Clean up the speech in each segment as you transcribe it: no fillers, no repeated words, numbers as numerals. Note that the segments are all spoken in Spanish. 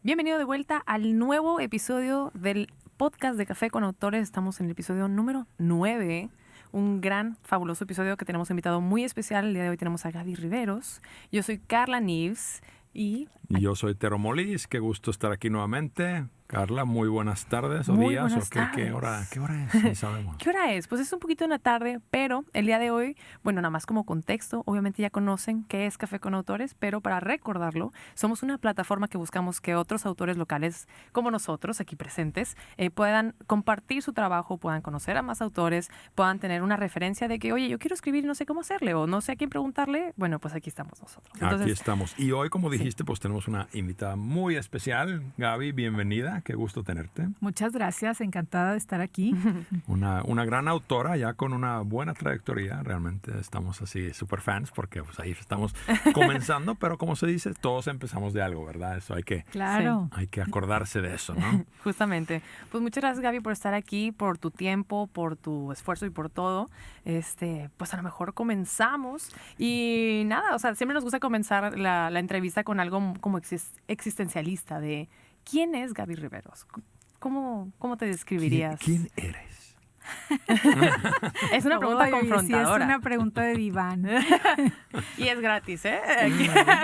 Bienvenido de vuelta al nuevo episodio del podcast de Café con Autores. Estamos en el episodio número 9. Un gran, fabuloso episodio que tenemos invitado muy especial. El día de hoy tenemos a Gaby Riveros. Yo soy Carla Nives y yo soy Tero Molis. Qué gusto estar aquí nuevamente. Carla, muy buenas tardes o muy días. Buenas tardes. ¿Qué hora es? Ni sabemos. ¿Qué hora es? Pues es un poquito en la tarde, pero el día de hoy, bueno, nada más como contexto, obviamente ya conocen qué es Café con Autores, pero para recordarlo, somos una plataforma que buscamos que otros autores locales como nosotros, aquí presentes, puedan compartir su trabajo, puedan conocer a más autores, puedan tener una referencia de que, oye, yo quiero escribir y no sé cómo hacerle o no sé a quién preguntarle. Bueno, pues aquí estamos nosotros. Entonces, aquí estamos. Y hoy, como dijiste, pues tenemos una invitada muy especial. Gaby, bienvenida. Qué gusto tenerte. Muchas gracias, encantada de estar aquí. Una gran autora ya con una buena trayectoria. Realmente estamos así súper fans porque pues ahí estamos comenzando, pero como se dice, todos empezamos de algo, ¿verdad? Eso hay que acordarse de eso, ¿no? Justamente. Pues muchas gracias, Gaby, por estar aquí, por tu tiempo, por tu esfuerzo y por todo. Pues a lo mejor comenzamos y nada, o sea, siempre nos gusta comenzar la entrevista con algo como existencialista de ¿quién es Gaby Riveros? ¿Cómo te describirías? ¿Quién eres? Es una pregunta confrontadora. Sí, es una pregunta de diván. Y es gratis, ¿eh?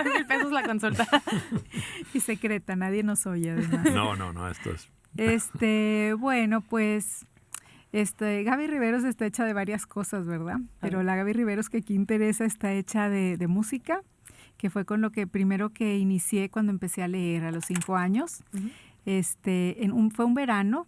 1,000 pesos la consulta. Y secreta, nadie nos oye además. No, esto es... Bueno, pues... Gaby Riveros está hecha de varias cosas, ¿verdad? Pero la Gaby Riveros que aquí interesa está hecha de música, que fue con lo que primero que inicié cuando empecé a leer a los 5 años. Uh-huh. Fue un verano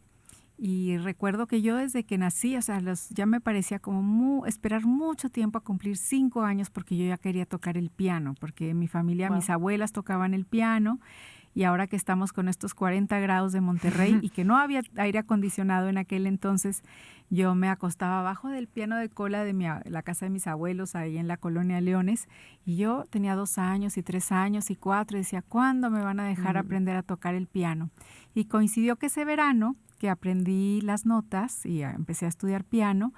y recuerdo que yo desde que nací, o sea, ya me parecía como esperar mucho tiempo a cumplir 5 años porque yo ya quería tocar el piano, porque en mi familia, mis abuelas tocaban el piano. Y ahora que estamos con estos 40 grados de Monterrey y que no había aire acondicionado en aquel entonces, yo me acostaba abajo del piano de cola de la casa de mis abuelos ahí en la colonia Leones y yo tenía 2 años y 3 años y 4 y decía, ¿cuándo me van a dejar aprender a tocar el piano? Y coincidió que ese verano que aprendí las notas y empecé a estudiar piano,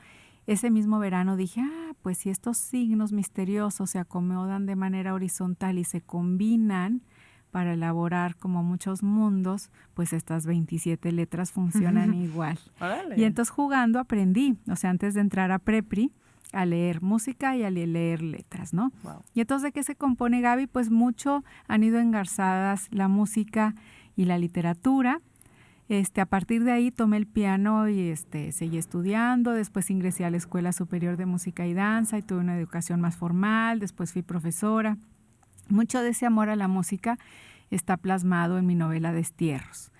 ese mismo verano dije, pues si estos signos misteriosos se acomodan de manera horizontal y se combinan para elaborar como muchos mundos, pues estas 27 letras funcionan igual. ¡Órale! Y entonces jugando aprendí, o sea, antes de entrar a Prepri, a leer música y a leer letras, ¿no? Wow. Y entonces, ¿de qué se compone, Gaby? Pues mucho han ido engarzadas la música y la literatura. A partir de ahí tomé el piano y seguí estudiando, después ingresé a la Escuela Superior de Música y Danza y tuve una educación más formal, después fui profesora. Mucho de ese amor a la música está plasmado en mi novela Destierros.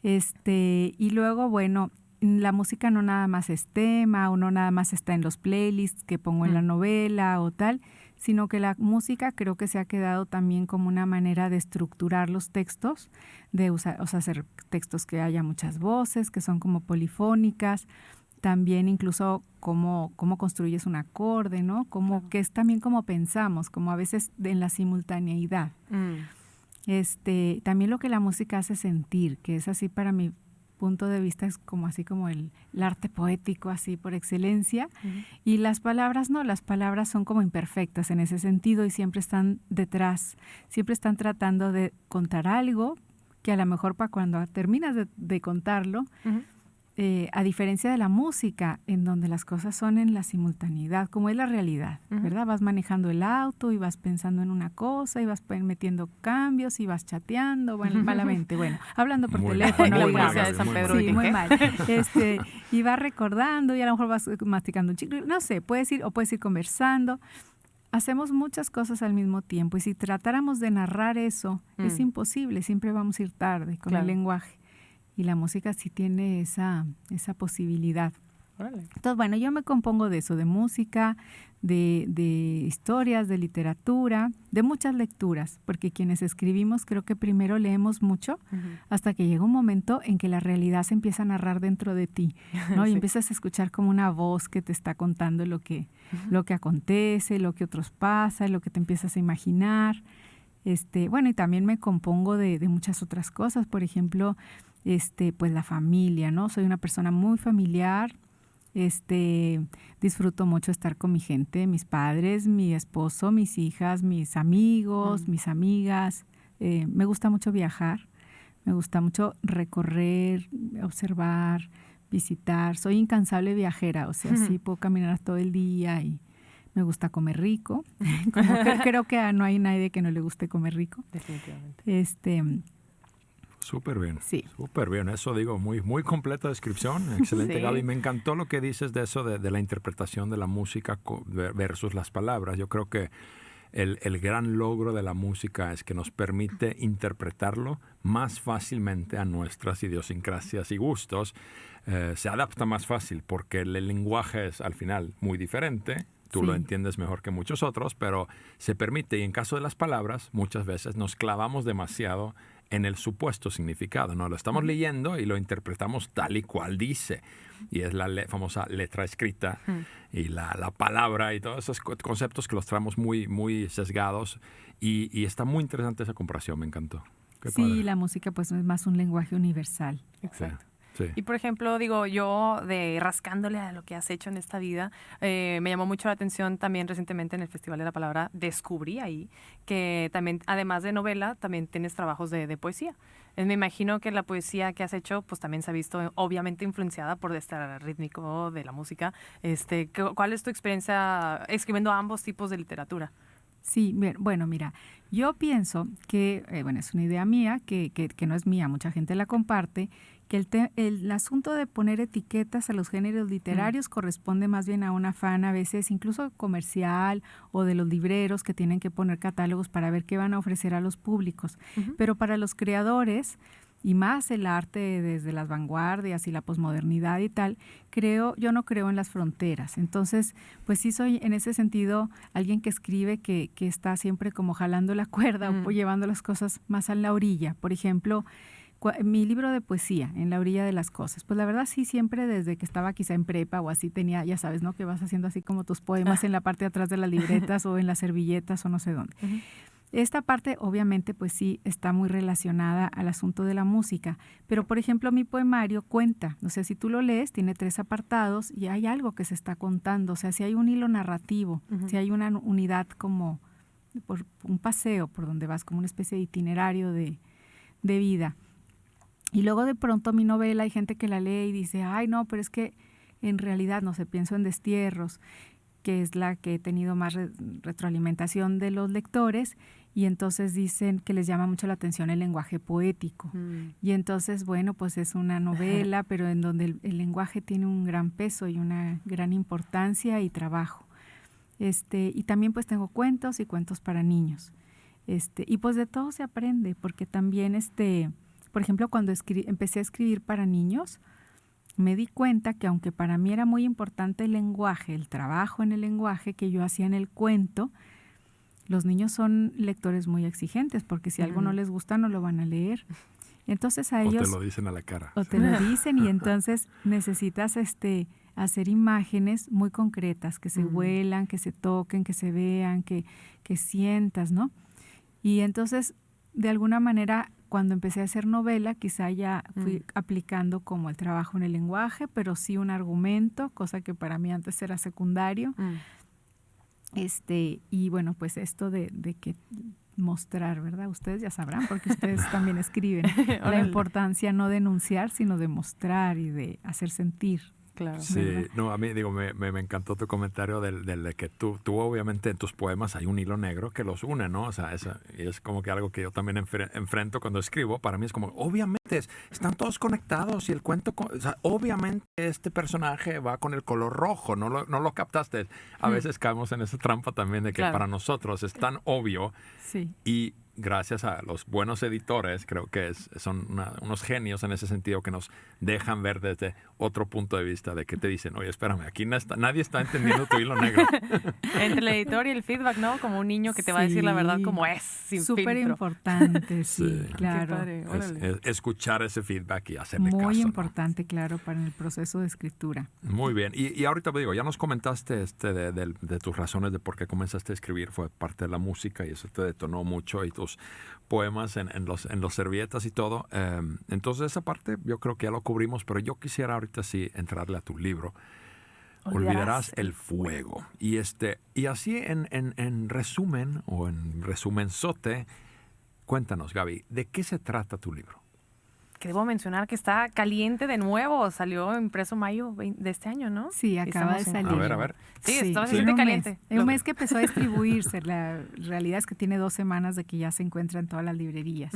Y luego, bueno, la música no nada más es tema o no nada más está en los playlists que pongo en la novela o tal, sino que la música creo que se ha quedado también como una manera de estructurar los textos, de hacer textos que haya muchas voces, que son como polifónicas, también incluso cómo construyes un acorde, ¿no? Que es también como pensamos, como a veces en la simultaneidad. También lo que la música hace sentir, que es así para mi punto de vista, es como así como el arte poético, así por excelencia. Uh-huh. Y las palabras no, las palabras son como imperfectas en ese sentido y siempre están detrás, siempre están tratando de contar algo que a lo mejor para cuando terminas de contarlo, uh-huh. A diferencia de la música, en donde las cosas son en la simultaneidad, como es la realidad, uh-huh. ¿verdad? Vas manejando el auto y vas pensando en una cosa y vas metiendo cambios y vas chateando, malamente, hablando por teléfono. La policía de San Pedro. Sí, muy mal. Y vas recordando y a lo mejor vas masticando un chicle, no sé, puedes ir conversando. Hacemos muchas cosas al mismo tiempo y si tratáramos de narrar eso, es imposible, siempre vamos a ir tarde con el lenguaje. Y la música sí tiene esa posibilidad. Vale. Entonces, bueno, yo me compongo de eso, de música, de historias, de literatura, de muchas lecturas, porque quienes escribimos creo que primero leemos mucho hasta que llega un momento en que la realidad se empieza a narrar dentro de ti, ¿no? Sí. Y empiezas a escuchar como una voz que te está contando lo que acontece, lo que otros pasa, lo que te empiezas a imaginar. Bueno, y también me compongo de muchas otras cosas, por ejemplo, pues la familia, ¿no? Soy una persona muy familiar, disfruto mucho estar con mi gente, mis padres, mi esposo, mis hijas, mis amigos, mis amigas. Me gusta mucho viajar, Me gusta mucho recorrer, observar, visitar. Soy incansable viajera, o sea, sí puedo caminar todo el día y me gusta comer rico. Creo que no hay nadie que no le guste comer rico. Definitivamente. Súper bien. Sí. Súper bien. Eso digo, muy, muy completa descripción. Excelente, sí. Gaby. Me encantó lo que dices de eso, de la interpretación de la música versus las palabras. Yo creo que el gran logro de la música es que nos permite interpretarlo más fácilmente a nuestras idiosincrasias y gustos. Se adapta más fácil porque el lenguaje es al final muy diferente. Tú lo entiendes mejor que muchos otros, pero se permite. Y en caso de las palabras, muchas veces nos clavamos demasiado en el supuesto significado, ¿no? Lo estamos leyendo y lo interpretamos tal y cual dice. Y es la famosa letra escrita y la palabra y todos esos conceptos que los traemos muy, muy sesgados. Y está muy interesante esa comparación, me encantó. Sí, padre. La música pues es más un lenguaje universal. Exacto. Sí. Y por ejemplo, digo, yo rascándole a lo que has hecho en esta vida, me llamó mucho la atención también recientemente en el Festival de la Palabra, descubrí ahí que también, además de novela, también tienes trabajos de poesía. Me imagino que la poesía que has hecho, pues también se ha visto obviamente influenciada por este rítmico de la música. ¿Cuál es tu experiencia escribiendo ambos tipos de literatura? Sí, bueno, mira, yo pienso que, es una idea mía, que no es mía, mucha gente la comparte, que el asunto de poner etiquetas a los géneros literarios corresponde más bien a un afán a veces incluso comercial o de los libreros que tienen que poner catálogos para ver qué van a ofrecer a los públicos. Pero para los creadores, y más el arte desde las vanguardias y la posmodernidad y tal, yo no creo en las fronteras. Entonces, pues sí soy en ese sentido alguien que escribe que está siempre como jalando la cuerda o llevando las cosas más a la orilla. Por ejemplo, mi libro de poesía, En la orilla de las cosas, pues la verdad sí, siempre desde que estaba quizá en prepa o así tenía, ya sabes, ¿no? Que vas haciendo así como tus poemas en la parte de atrás de las libretas o en las servilletas o no sé dónde. Esta parte obviamente pues sí está muy relacionada al asunto de la música, pero por ejemplo mi poemario cuenta, o sea, si tú lo lees tiene 3 apartados y hay algo que se está contando, o sea, si hay un hilo narrativo, si hay una unidad como por un paseo por donde vas, como una especie de itinerario de vida. Y luego de pronto mi novela hay gente que la lee y dice, ay no, pero es que en realidad, no sé, pienso en Destierros, que es la que he tenido más retroalimentación de los lectores, y entonces dicen que les llama mucho la atención el lenguaje poético. Y entonces, bueno, pues es una novela, pero en donde el lenguaje tiene un gran peso y una gran importancia y trabajo. Y también pues tengo cuentos y cuentos para niños. Y pues de todo se aprende, porque también, por ejemplo, cuando empecé a escribir para niños, me di cuenta que aunque para mí era muy importante el lenguaje, el trabajo en el lenguaje que yo hacía en el cuento, los niños son lectores muy exigentes, porque si algo no les gusta no lo van a leer. Entonces a ellos... O te lo dicen a la cara. O te lo dicen y entonces necesitas hacer imágenes muy concretas, que se huelan, que se toquen, que se vean, que sientas, ¿no? Y entonces, de alguna manera, cuando empecé a hacer novela, quizá ya fui aplicando como el trabajo en el lenguaje, pero sí un argumento, cosa que para mí antes era secundario. Y bueno, pues esto de que mostrar, ¿verdad? Ustedes ya sabrán, porque ustedes también escriben. La importancia no de enunciar, sino de mostrar y de hacer sentir. Claro. Sí, no, a mí digo, me encantó tu comentario del de que tú obviamente en tus poemas hay un hilo negro que los une, ¿no? O sea, es como que algo que yo también enfrento cuando escribo. Para mí es como, obviamente, están todos conectados y el cuento, o sea, obviamente este personaje va con el color rojo, no lo captaste. A veces caemos en esa trampa también de que para nosotros es tan obvio y gracias a los buenos editores, creo que son unos genios en ese sentido que nos dejan ver desde otro punto de vista de que te dicen, oye, espérame, aquí nadie está entendiendo tu hilo negro. Entre el editor y el feedback, ¿no? Como un niño que te va a decir la verdad como es, sin filtro. Súper importante, sí, claro. Padre, escuchar ese feedback y hacerle caso. Muy importante, ¿no? Claro, para el proceso de escritura. Muy bien. Y ahorita digo, ya nos comentaste de tus razones de por qué comenzaste a escribir, fue parte de la música y eso te detonó mucho y tus poemas en los servilletas y todo. Entonces esa parte yo creo que ya lo cubrimos, pero yo quisiera ahorita sí entrarle a tu libro. Olvidarás el fuego. Y así en resumen o en resumenzote, cuéntanos, Gaby, ¿de qué se trata tu libro? que debo mencionar que está caliente de nuevo. Salió impreso mayo de este año, ¿no? Sí, acaba de salir. A ver. Sí, está bastante caliente. Un mes que empezó a distribuirse. La realidad es que tiene 2 semanas de que ya se encuentra en todas las librerías.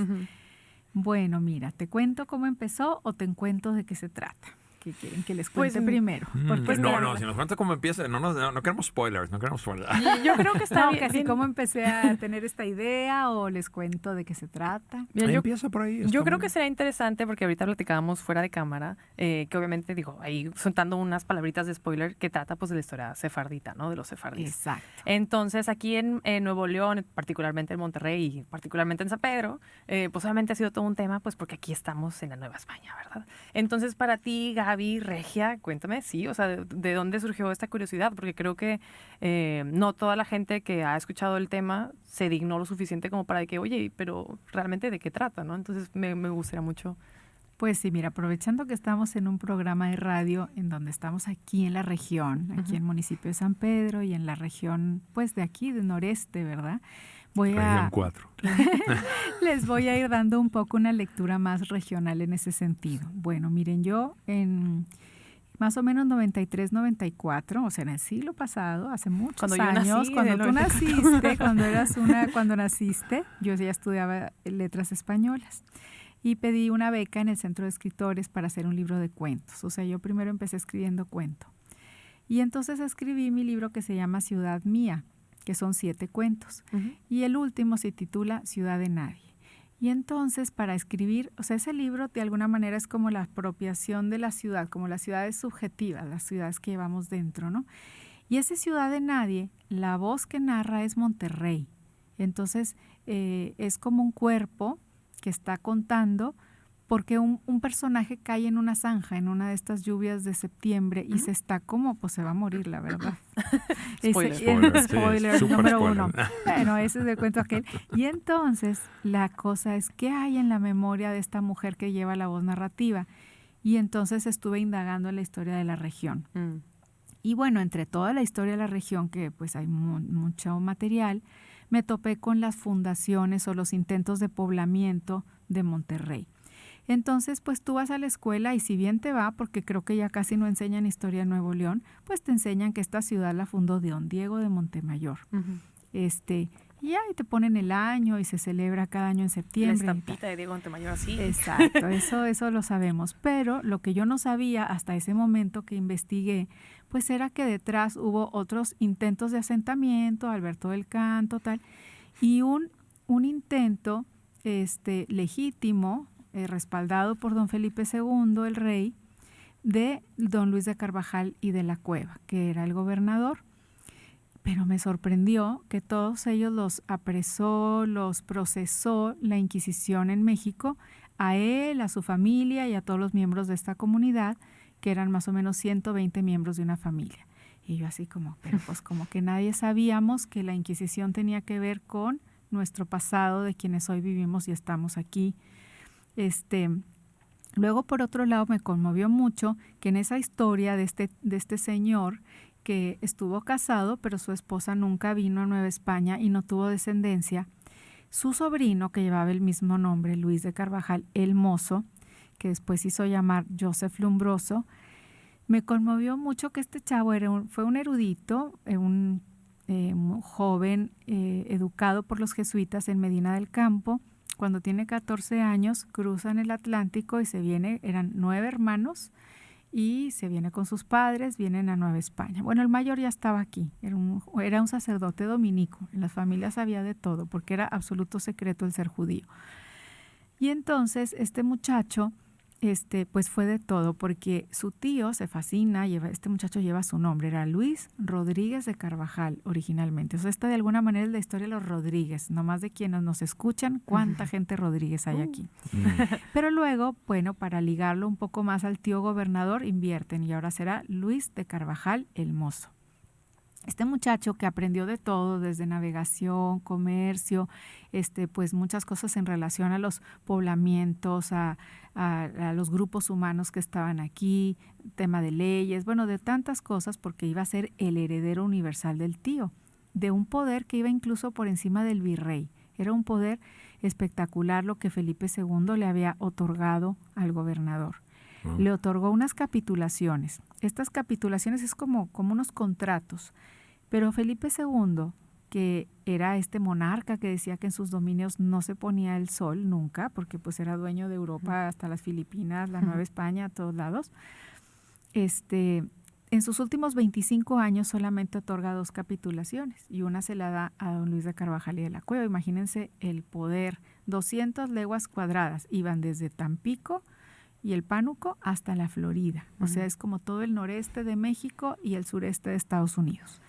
Bueno, mira, ¿te cuento cómo empezó o te cuento de qué se trata? ¿Qué quieren que les cuente primero? Pues no, si nos cuenta cómo empieza, no queremos spoilers, Yo creo que está bien. Casi cómo empecé a tener esta idea o les cuento de qué se trata. Empieza por ahí. Yo creo que será interesante porque ahorita platicábamos fuera de cámara, que obviamente, ahí soltando unas palabritas de spoiler que trata pues de la historia sefardita, ¿no? De los sefardíes. Exacto. Entonces, aquí en Nuevo León, particularmente en Monterrey y particularmente en San Pedro, pues obviamente ha sido todo un tema, pues porque aquí estamos en la Nueva España, ¿verdad? Entonces, para ti, Gaby, Regia, cuéntame, sí, o sea, ¿de dónde surgió esta curiosidad? Porque creo que no toda la gente que ha escuchado el tema se dignó lo suficiente como para que, oye, pero realmente ¿de qué trata, no? Entonces me gustaría mucho. Pues sí, mira, aprovechando que estamos en un programa de radio en donde estamos aquí en la región, aquí en el municipio de San Pedro y en la región, pues de aquí, del noreste, ¿verdad? Región 4. Les voy a ir dando un poco una lectura más regional en ese sentido. Bueno, miren, yo en más o menos 93, 94, o sea, en el siglo pasado, hace muchos años, cuando tú naciste, cuando naciste, yo ya estudiaba letras españolas y pedí una beca en el Centro de Escritores para hacer un libro de cuentos. O sea, yo primero empecé escribiendo cuento. Y entonces escribí mi libro que se llama Ciudad Mía, que son 7 cuentos. Y el último se titula Ciudad de Nadie. Y entonces para escribir, o sea, ese libro de alguna manera es como la apropiación de la ciudad, como las ciudades subjetivas, las ciudades que llevamos dentro, ¿no? Y esa Ciudad de Nadie, la voz que narra es Monterrey. Entonces es como un cuerpo que está contando porque un personaje cae en una zanja, en una de estas lluvias de septiembre y se está como, pues se va a morir, la verdad. Spoiler número 1. Bueno, ese es el cuento aquel. Y entonces la cosa es, ¿qué hay en la memoria de esta mujer que lleva la voz narrativa? Y entonces estuve indagando en la historia de la región. Y bueno, entre toda la historia de la región, que pues hay mucho material, me topé con las fundaciones o los intentos de poblamiento de Monterrey. Entonces, pues tú vas a la escuela y si bien te va, porque creo que ya casi no enseñan historia de Nuevo León, pues te enseñan que esta ciudad la fundó don Diego de Montemayor. Y ahí te ponen el año y se celebra cada año en septiembre. La estampita de Diego Montemayor, así. Exacto, eso lo sabemos. Pero lo que yo no sabía hasta ese momento que investigué, pues era que detrás hubo otros intentos de asentamiento, Alberto del Canto, tal, y un intento legítimo, respaldado por don Felipe II, el rey, de don Luis de Carvajal y de la Cueva, que era el gobernador. Pero me sorprendió que todos ellos los apresó, los procesó la Inquisición en México, a él, a su familia y a todos los miembros de esta comunidad, que eran más o menos 120 miembros de una familia. Y yo así como, pero pues como que nadie sabíamos que la Inquisición tenía que ver con nuestro pasado, de quienes hoy vivimos y estamos aquí. Luego, por otro lado, me conmovió mucho que en esa historia de este señor que estuvo casado, pero su esposa nunca vino a Nueva España y no tuvo descendencia, su sobrino, que llevaba el mismo nombre, Luis de Carvajal, el Mozo, que después hizo llamar Joseph Lumbroso, me conmovió mucho que este chavo fue un erudito, un joven educado por los jesuitas en Medina del Campo. Cuando tiene 14 años, cruzan el Atlántico y eran 9 hermanos, y se viene con sus padres, vienen a Nueva España. Bueno, el mayor ya estaba aquí, era un sacerdote dominico, en las familias había de todo, porque era absoluto secreto el ser judío. Y entonces este muchacho, pues fue de todo, porque su tío se fascina, este muchacho lleva su nombre, era Luis Rodríguez de Carvajal originalmente. O sea, esta de alguna manera es la historia de los Rodríguez, nomás de quienes nos escuchan, cuánta gente Rodríguez hay aquí. Pero luego, bueno, para ligarlo un poco más al tío gobernador, invierten y ahora será Luis de Carvajal el Mozo. Este muchacho que aprendió de todo, desde navegación, comercio, pues muchas cosas en relación a los poblamientos, a los grupos humanos que estaban aquí, tema de leyes, bueno, de tantas cosas, porque iba a ser el heredero universal del tío, de un poder que iba incluso por encima del virrey. Era un poder espectacular lo que Felipe II le había otorgado al gobernador. Le otorgó unas capitulaciones. Estas capitulaciones es como unos contratos. Pero Felipe II, que era este monarca que decía que en sus dominios no se ponía el sol nunca, porque pues era dueño de Europa hasta las Filipinas, la Nueva España, a todos lados, en sus últimos 25 años solamente otorga 2 capitulaciones y una se la da a don Luis de Carvajal y de la Cueva. Imagínense el poder, 200 leguas cuadradas, iban desde Tampico y el Pánuco hasta la Florida. O sea, es como todo el noreste de México y el sureste de Estados Unidos.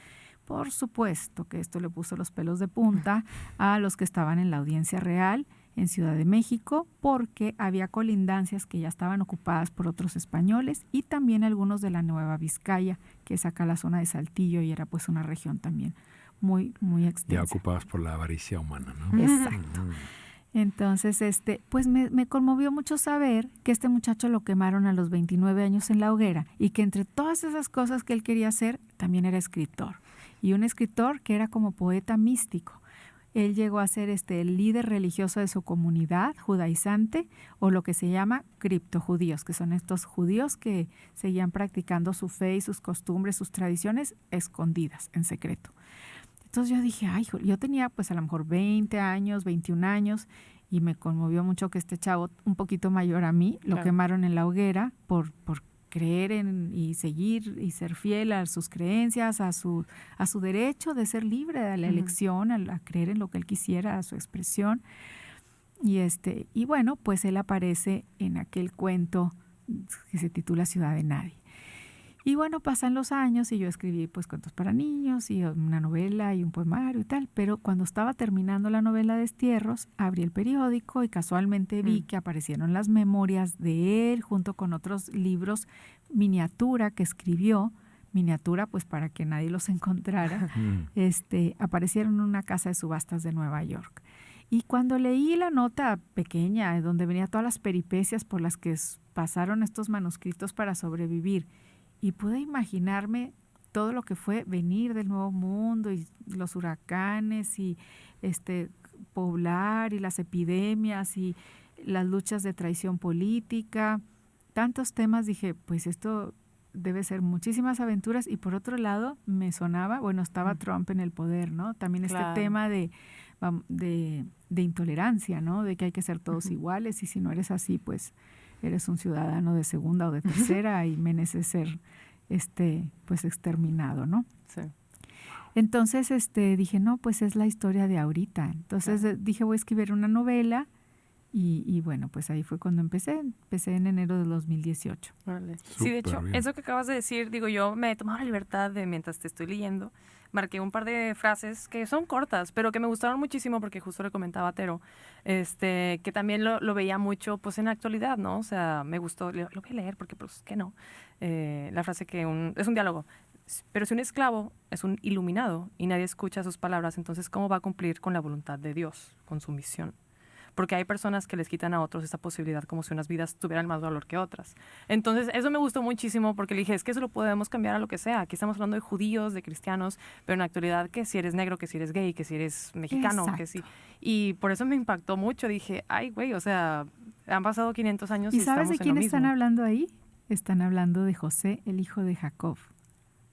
Por supuesto que esto le puso los pelos de punta a los que estaban en la audiencia real en Ciudad de México, porque había colindancias que ya estaban ocupadas por otros españoles y también algunos de la Nueva Vizcaya, que es acá la zona de Saltillo y era pues una región también muy, muy extensa. Ya ocupadas por la avaricia humana, ¿no? Exacto. Entonces, pues me conmovió mucho saber que este muchacho lo quemaron a los 29 años en la hoguera y que entre todas esas cosas que él quería hacer, también era escritor. Y un escritor que era como poeta místico. Él llegó a ser el líder religioso de su comunidad judaizante, o lo que se llama criptojudíos, que son estos judíos que seguían practicando su fe y sus costumbres, sus tradiciones escondidas, en secreto. Entonces yo dije, ay, yo tenía pues a lo mejor 20 años, 21 años, y me conmovió mucho que este chavo, un poquito mayor a mí, lo quemaron en la hoguera por creer en y seguir y ser fiel a sus creencias, a su derecho de ser libre de la elección, a creer en lo que él quisiera, a su expresión. Y bueno, pues él aparece en aquel cuento que se titula Ciudad de Nadie. Y bueno, pasan los años y yo escribí pues cuentos para niños y una novela y un poemario y tal, pero cuando estaba terminando la novela Destierros, abrí el periódico y casualmente vi que aparecieron las memorias de él junto con otros libros miniatura que escribió, miniatura pues para que nadie los encontrara, aparecieron en una casa de subastas de Nueva York. Y cuando leí la nota pequeña donde venía todas las peripecias por las que pasaron estos manuscritos para sobrevivir, y pude imaginarme todo lo que fue venir del Nuevo Mundo y los huracanes y poblar y las epidemias y las luchas de traición política, tantos temas, dije, pues esto debe ser muchísimas aventuras. Y por otro lado me sonaba, bueno, estaba Trump en el poder, ¿no? También este tema de intolerancia, ¿no? De que hay que ser todos iguales y si no eres así, pues eres un ciudadano de segunda o de tercera y mereces ser pues exterminado, ¿no? Sí. Entonces dije, no, pues es la historia de ahorita. Entonces dije, voy a escribir una novela y bueno, pues ahí fue cuando empecé en enero de 2018. Vale. Sí, de hecho, eso que acabas de decir, digo, yo me he tomado la libertad de, mientras te estoy leyendo, marqué un par de frases que son cortas, pero que me gustaron muchísimo porque justo le comentaba a Tero, que también lo veía mucho pues en la actualidad, ¿no? O sea, me gustó, lo voy a leer porque pues que no. La frase que es un diálogo, pero si un esclavo es un iluminado y nadie escucha sus palabras, entonces ¿cómo va a cumplir con la voluntad de Dios, con su misión? Porque hay personas que les quitan a otros esa posibilidad como si unas vidas tuvieran más valor que otras. Entonces, eso me gustó muchísimo porque le dije, es que eso lo podemos cambiar a lo que sea. Aquí estamos hablando de judíos, de cristianos, pero en la actualidad que si eres negro, que si eres gay, que si eres mexicano, Exacto. que si... Y por eso me impactó mucho. Dije, ay, güey, o sea, han pasado 500 años y ¿Y sabes estamos de quién en lo están mismo. hablando ahí? Están hablando de José, el hijo de Jacob.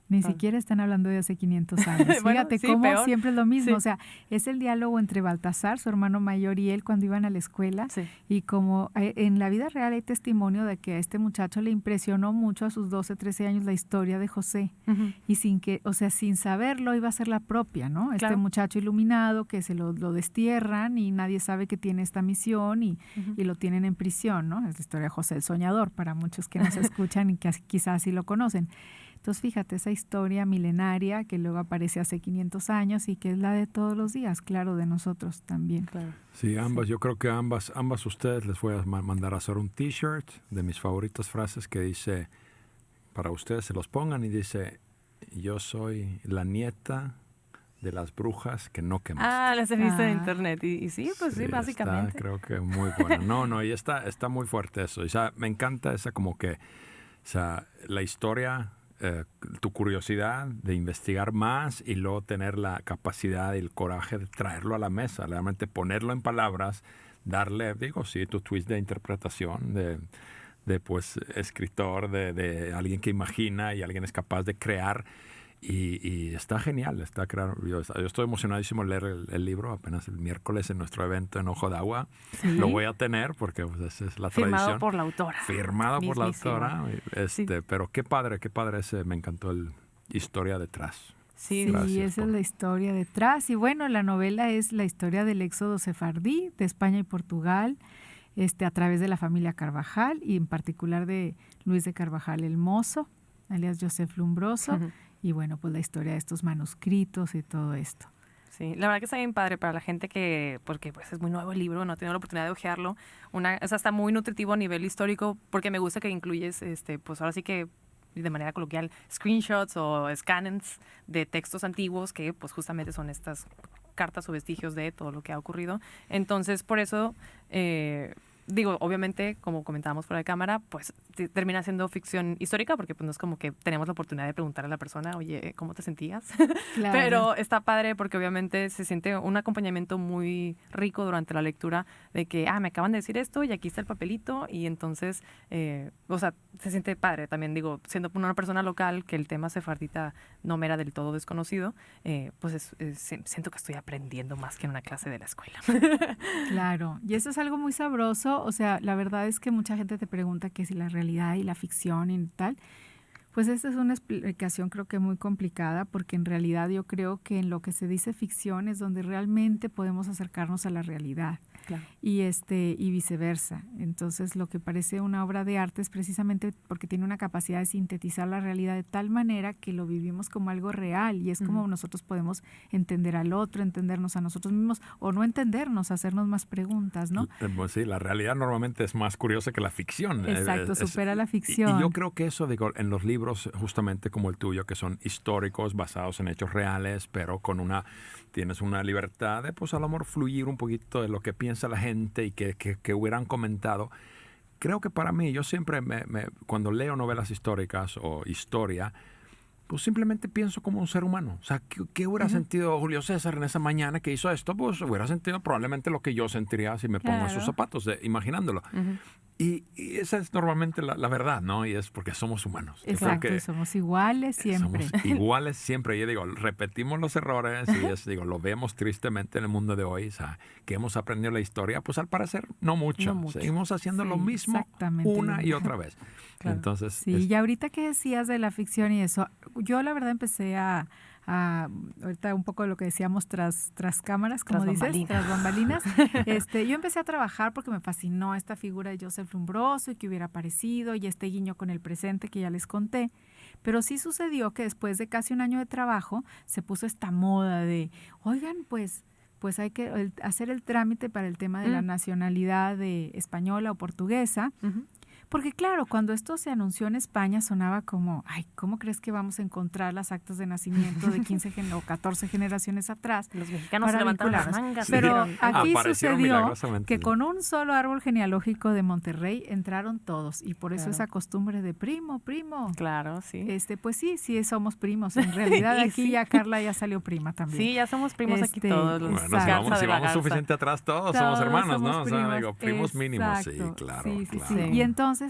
Ni siquiera están hablando de hace 500 años. Bueno, Fíjate sí, cómo peor. siempre es lo mismo. Sí. O sea, es el diálogo entre Baltasar, su hermano mayor, y él cuando iban a la escuela. Sí. Y como en la vida real hay testimonio de que a este muchacho le impresionó mucho a sus 12, 13 años la historia de José. Ujú. Y sin saberlo iba a ser la propia, ¿no? Claro. Este muchacho iluminado que se lo destierran y nadie sabe que tiene esta misión y lo tienen en prisión, ¿no? Es la historia de José el Soñador para muchos que nos escuchan y que quizás sí lo conocen. Entonces, fíjate, esa historia milenaria que luego aparece hace 500 años y que es la de todos los días, claro, de nosotros también. Claro. Sí, ambas. Yo creo que ambas ustedes les voy a mandar a hacer un t-shirt de mis favoritas frases que dice, para ustedes se los pongan y dice, yo soy la nieta de las brujas que no quemaste. Ah, las he visto en internet. Y sí, pues sí, básicamente. Está, creo que muy bueno. No, y está muy fuerte eso. O sea, me encanta esa como que, o sea, la historia tu curiosidad de investigar más y luego tener la capacidad y el coraje de traerlo a la mesa, realmente ponerlo en palabras, darle, tu twist de interpretación, de pues escritor, de alguien que imagina y alguien es capaz de crear. Y está genial, está creado. Yo estoy emocionadísimo de leer el libro. Apenas el miércoles en nuestro evento en Ojo de Agua. ¿Sí? Lo voy a tener porque pues, esa es la tradición. Firmado por la autora. Firmado por la autora. Sí. Pero qué padre ese. Me encantó la historia detrás. Sí, esa es la historia detrás. Y bueno, la novela es la historia del éxodo sefardí de España y Portugal, a través de la familia Carvajal y en particular de Luis de Carvajal el Mozo, alias Joseph Lumbroso. Uh-huh. Y bueno, pues la historia de estos manuscritos y todo esto. Sí, la verdad que está bien padre para la gente porque pues es muy nuevo el libro, no he tenido la oportunidad de hojearlo. Está muy nutritivo a nivel histórico porque me gusta que incluyes, pues ahora sí que de manera coloquial, screenshots o scans de textos antiguos que pues justamente son estas cartas o vestigios de todo lo que ha ocurrido. Entonces, por eso... obviamente, como comentábamos fuera de cámara, pues termina siendo ficción histórica porque pues no es como que tenemos la oportunidad de preguntar a la persona, oye, ¿cómo te sentías? Claro. Pero está padre porque obviamente se siente un acompañamiento muy rico durante la lectura de que, me acaban de decir esto y aquí está el papelito y entonces, se siente padre. También siendo una persona local que el tema sefardita no me era del todo desconocido, pues siento que estoy aprendiendo más que en una clase de la escuela. Claro, y eso es algo muy sabroso. O sea, la verdad es que mucha gente te pregunta que si la realidad y la ficción y tal, pues esta es una explicación creo que muy complicada porque en realidad yo creo que en lo que se dice ficción es donde realmente podemos acercarnos a la realidad. Claro. Y viceversa. Entonces, lo que parece una obra de arte es precisamente porque tiene una capacidad de sintetizar la realidad de tal manera que lo vivimos como algo real y es como nosotros podemos entender al otro, entendernos a nosotros mismos o no entendernos, hacernos más preguntas, ¿no? Pues sí, la realidad normalmente es más curiosa que la ficción. Exacto, supera la ficción. Y yo creo que eso, en los libros justamente como el tuyo, que son históricos, basados en hechos reales, pero tienes una libertad de, pues a lo mejor fluir un poquito de lo que piensa la gente y que hubieran comentado. Creo que para mí, yo siempre cuando leo novelas históricas o historia, pues simplemente pienso como un ser humano. O sea, ¿qué hubiera sentido Julio César en esa mañana que hizo esto? Pues hubiera sentido probablemente lo que yo sentiría si me pongo en sus zapatos, imaginándolo. Y esa es normalmente la verdad, ¿no? Y es porque somos humanos. Exacto, y somos iguales siempre. Somos iguales siempre. Yo digo, repetimos los errores y lo vemos tristemente en el mundo de hoy, o sea, que hemos aprendido la historia, pues al parecer no mucho. Seguimos haciendo lo mismo una y otra vez. Claro. Entonces, y ahorita que decías de la ficción y eso, yo la verdad empecé ahorita un poco de lo que decíamos tras cámaras, como dices, tras bambalinas. Yo empecé a trabajar porque me fascinó esta figura de Joseph Lumbroso y que hubiera aparecido y este guiño con el presente que ya les conté. Pero sí sucedió que después de casi un año de trabajo se puso esta moda de, oigan, pues hay que hacer el trámite para el tema de la nacionalidad española o portuguesa. Porque claro, cuando esto se anunció en España sonaba como, ¿cómo crees que vamos a encontrar las actas de nacimiento de 15 o 14 generaciones atrás? Los mexicanos se levantaron las mangas. Pero aquí sucedió que con un solo árbol genealógico de Monterrey entraron todos y por eso esa costumbre de primo. Claro, sí. Pues sí somos primos. En realidad aquí ya Carla ya salió prima también. Sí, ya somos primos aquí todos. Bueno, si vamos suficiente atrás todos somos hermanos, ¿no? Primos. O sea, primos mínimos. Sí, claro. Sí. Y entonces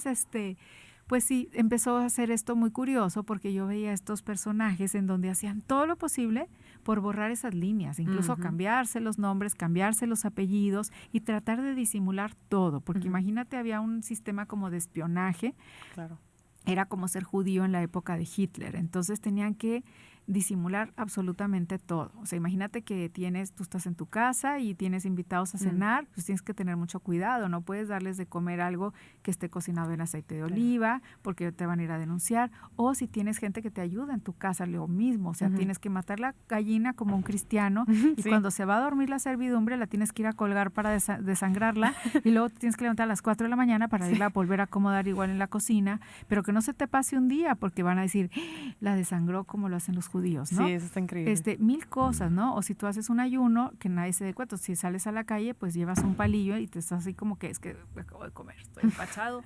pues sí, empezó a hacer esto muy curioso porque yo veía estos personajes en donde hacían todo lo posible por borrar esas líneas, incluso cambiarse los nombres, cambiarse los apellidos y tratar de disimular todo, porque imagínate, había un sistema como de espionaje. Claro. Era como ser judío en la época de Hitler, entonces tenían que disimular absolutamente todo. O sea, imagínate que tú estás en tu casa y tienes invitados a cenar, pues tienes que tener mucho cuidado, no puedes darles de comer algo que esté cocinado en aceite de oliva, porque te van a ir a denunciar, o si tienes gente que te ayuda en tu casa, lo mismo, o sea, tienes que matar la gallina como un cristiano y cuando se va a dormir la servidumbre la tienes que ir a colgar para desangrarla y luego te tienes que levantar a las 4 de la mañana para irla a volver a acomodar igual en la cocina, pero que no se te pase un día porque van a decir, la desangró como lo hacen los judíos judíos, ¿no? Sí, eso está increíble. 1000 cosas, ¿no? O si tú haces un ayuno, que nadie se dé cuenta. Si sales a la calle, pues llevas un palillo y te estás así como que es que me acabo de comer, estoy empachado,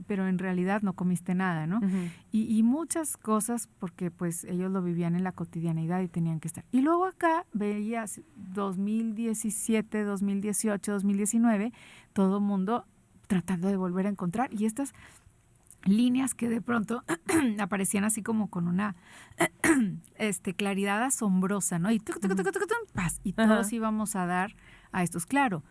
pero en realidad no comiste nada, ¿no? Uh-huh. Y muchas cosas porque pues ellos lo vivían en la cotidianidad y tenían que estar. Y luego acá veías 2017, 2018, 2019, todo el mundo tratando de volver a encontrar y estas líneas que de pronto aparecían así como con una claridad asombrosa, ¿no? Y paz, y todos íbamos a dar a estos. Claro,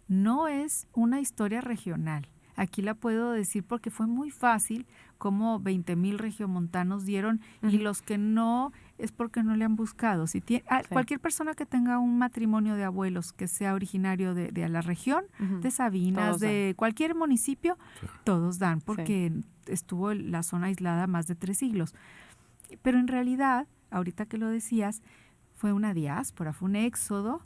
no es una historia regional. Aquí la puedo decir porque fue muy fácil como 20,000 regiomontanos dieron y los que no es porque no le han buscado. Si cualquier persona que tenga un matrimonio de abuelos que sea originario de la región, de Sabinas, de cualquier municipio, todos dan porque estuvo la zona aislada más de 3 siglos. Pero en realidad, ahorita que lo decías, fue una diáspora, fue un éxodo.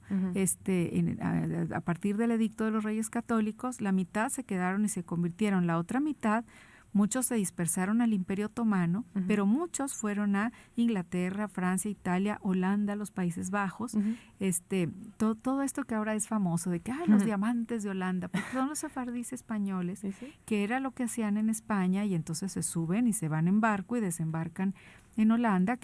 A partir del edicto de los Reyes Católicos, la mitad se quedaron y se convirtieron. La otra mitad, muchos se dispersaron al Imperio Otomano, pero muchos fueron a Inglaterra, Francia, Italia, Holanda, los Países Bajos. Todo esto que ahora es famoso, de que los diamantes de Holanda, porque son los sefardíes españoles, que era lo que hacían en España, y entonces se suben y se van en barco y desembarcan en Holanda,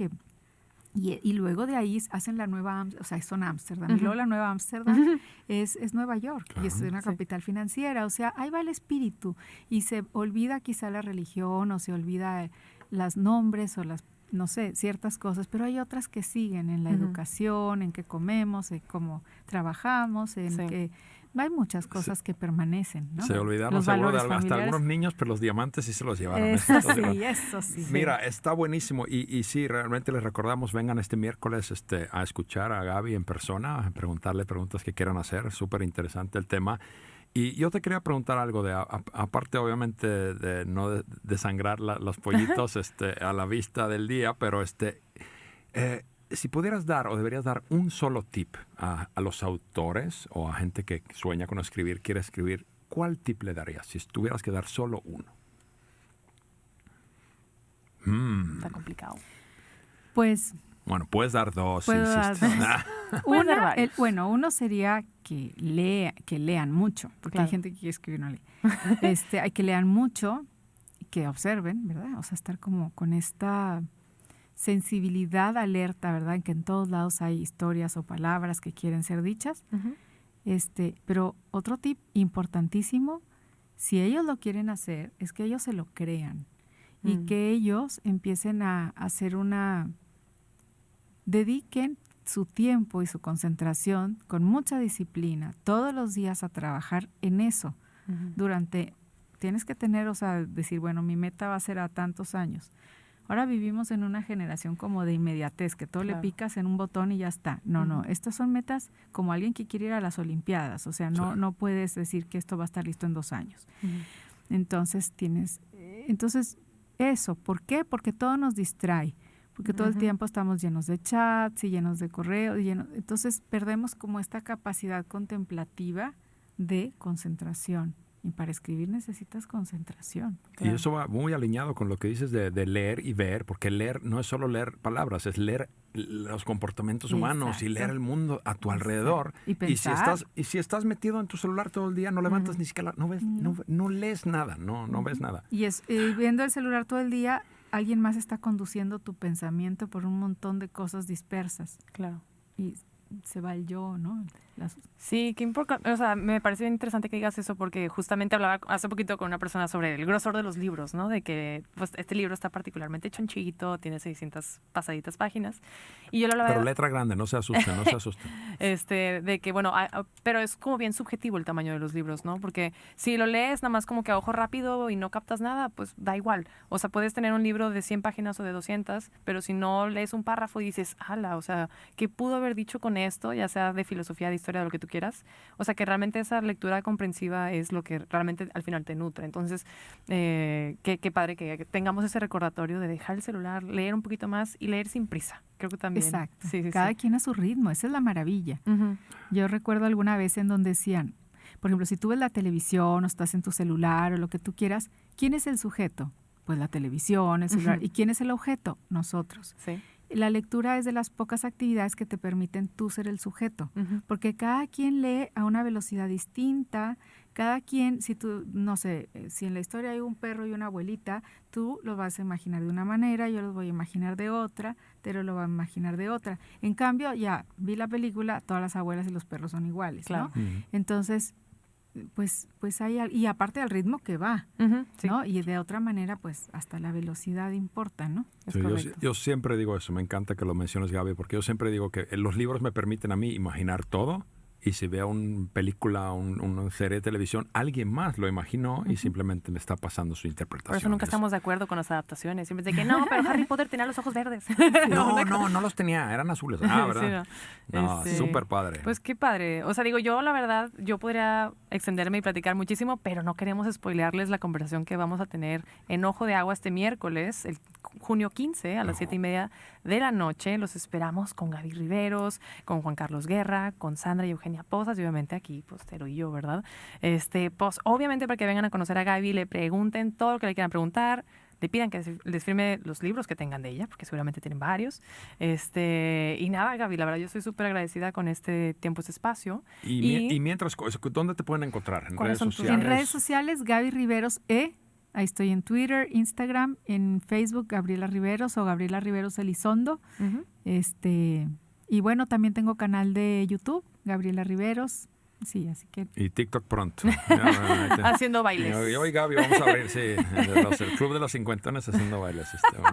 y luego de ahí hacen la nueva, o sea, son Ámsterdam, y luego la nueva Ámsterdam es Nueva York, claro, y es una capital financiera, o sea, ahí va el espíritu, y se olvida quizá la religión, o se olvida los nombres, o no sé, ciertas cosas, pero hay otras que siguen en la educación, en qué comemos, en cómo trabajamos, en que hay muchas cosas que permanecen, ¿no? Se olvidaron seguro de hasta algunos niños, pero los diamantes sí se los llevaron. Eso sí. Mira, está buenísimo. Y sí, realmente les recordamos, vengan este miércoles a escuchar a Gaby en persona, a preguntarle preguntas que quieran hacer. Súper interesante el tema. Y yo te quería preguntar algo, aparte obviamente de no desangrar los pollitos a la vista del día, pero si pudieras dar o deberías dar un solo tip a los autores o a gente que sueña con escribir, quiere escribir, ¿cuál tip le darías si tuvieras que dar solo uno? Está complicado. Pues... Bueno, puedes dar dos. Uno sería que lean mucho, porque hay gente que quiere escribir y no lee. Hay que lean mucho, que observen, ¿verdad? O sea, estar como con esta sensibilidad alerta, ¿verdad? En que en todos lados hay historias o palabras que quieren ser dichas. Pero otro tip importantísimo, si ellos lo quieren hacer, es que ellos se lo crean y que ellos empiecen a hacer dediquen su tiempo y su concentración con mucha disciplina todos los días a trabajar en eso. Tienes que tener, o sea, decir, bueno, mi meta va a ser a tantos años. Ahora vivimos en una generación como de inmediatez, que todo le picas en un botón y ya está. No, estas son metas como alguien que quiere ir a las Olimpiadas, o sea, no puedes decir que esto va a estar listo en 2 años. Entonces eso, ¿por qué? Porque todo nos distrae, porque todo el tiempo estamos llenos de chats y llenos de correos, entonces perdemos como esta capacidad contemplativa de concentración. Y para escribir necesitas concentración. Claro. Y eso va muy alineado con lo que dices de leer y ver, porque leer no es solo leer palabras, es leer los comportamientos humanos y leer el mundo a tu alrededor. Y pensar. Y si estás metido en tu celular todo el día, no levantas ni siquiera, no lees nada, no ves nada. Y viendo el celular todo el día, alguien más está conduciendo tu pensamiento por un montón de cosas dispersas. Claro. Y se va el yo, ¿no? Sí, qué importante. O sea, me parece bien interesante que digas eso porque justamente hablaba hace poquito con una persona sobre el grosor de los libros, ¿no? De que pues este libro está particularmente chonchito, tiene 600 pasaditas páginas. Y yo lo hablaba... Pero letra grande, no se asusten. De que, bueno, pero es como bien subjetivo el tamaño de los libros, ¿no? Porque si lo lees nada más como que a ojo rápido y no captas nada, pues da igual. O sea, puedes tener un libro de 100 páginas o de 200, pero si no lees un párrafo y dices, ala, o sea, ¿qué pudo haber dicho con esto? Ya sea de filosofía, de historia, de lo que tú quieras. O sea, que realmente esa lectura comprensiva es lo que realmente al final te nutre. Entonces, qué padre que tengamos ese recordatorio de dejar el celular, leer un poquito más y leer sin prisa. Creo que también. Exacto. Cada quien a su ritmo. Esa es la maravilla. Yo recuerdo alguna vez en donde decían, por ejemplo, si tú ves la televisión o estás en tu celular o lo que tú quieras, ¿quién es el sujeto? Pues la televisión, el celular. ¿Y quién es el objeto? Nosotros. Sí. la lectura es de las pocas actividades que te permiten tú ser el sujeto, porque cada quien lee a una velocidad distinta, cada quien, si tú, no sé, si en la historia hay un perro y una abuelita, tú lo vas a imaginar de una manera, yo lo voy a imaginar de otra, Tero lo va a imaginar de otra. En cambio, ya vi la película, todas las abuelas y los perros son iguales, claro, ¿no? Entonces, pues hay, y aparte al ritmo que va, ¿no? Y de otra manera, pues hasta la velocidad importa, ¿no? Sí, yo siempre digo eso, me encanta que lo menciones, Gaby, porque yo siempre digo que los libros me permiten a mí imaginar todo, y si veo una película, una serie de televisión, alguien más lo imaginó y simplemente me está pasando su interpretación. Por eso nunca estamos de acuerdo con las adaptaciones. Siempre es de que no, pero Harry Potter tenía los ojos verdes. No los tenía, eran azules. Ah, ¿verdad? Sí, no, súper padre. Pues qué padre. O sea, digo, yo la verdad, yo podría extenderme y platicar muchísimo, pero no queremos spoilearles la conversación que vamos a tener en Ojo de Agua este miércoles, el junio 15 a las 7:30 de la noche. Los esperamos con Gaby Riveros, con Juan Carlos Guerra, con Sandra y Eugenia Posas, y obviamente aquí, pues, Tero y yo, ¿verdad? Pues, obviamente para que vengan a conocer a Gaby, le pregunten todo lo que le quieran preguntar, le pidan que les firme los libros que tengan de ella, porque seguramente tienen varios. Y nada, Gaby, la verdad yo estoy súper agradecida con este tiempo, este espacio. Y mientras, ¿dónde te pueden encontrar? ¿En redes sociales? En redes sociales, Gaby Riveros Ahí estoy en Twitter, Instagram, en Facebook, Gabriela Riveros o Gabriela Riveros Elizondo. Y bueno, también tengo canal de YouTube, Gabriela Riveros. Sí, así que... Y TikTok pronto. Haciendo bailes. Hoy, Gaby, vamos a abrir, el Club de los Cincuentones haciendo bailes.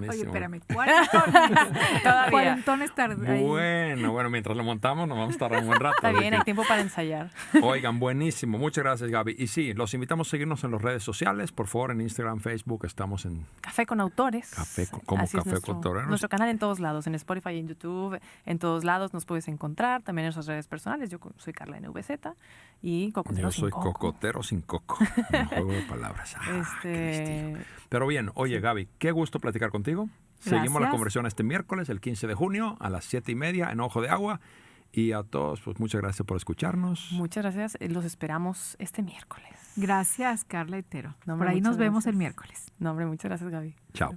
Oye, espérame, ¿cuarentones? Todavía. Cuarentones tarde. Bueno, mientras lo montamos nos vamos a tardar un buen rato. Está bien, hay tiempo para ensayar. Oigan, buenísimo. Muchas gracias, Gaby. Y sí, los invitamos a seguirnos en las redes sociales. Por favor, en Instagram, Facebook, estamos en... Café con Autores. Café con Autores. Nuestro canal en todos lados, en Spotify, en YouTube, en todos lados nos puedes encontrar. También en nuestras redes personales. Yo soy Carla NVZ. Y Cocotero sin Coco. Yo soy Cocotero sin Coco. Un juego de palabras. Pero bien, oye, Gaby, qué gusto platicar contigo. Gracias. Seguimos la conversación este miércoles, el 15 de junio, a las 7:30 en Ojo de Agua. Y a todos, pues muchas gracias por escucharnos. Muchas gracias. Los esperamos este miércoles. Gracias, Carla y Tero. No, por ahí nos vemos el miércoles. No, hombre, muchas gracias, Gaby. Chao.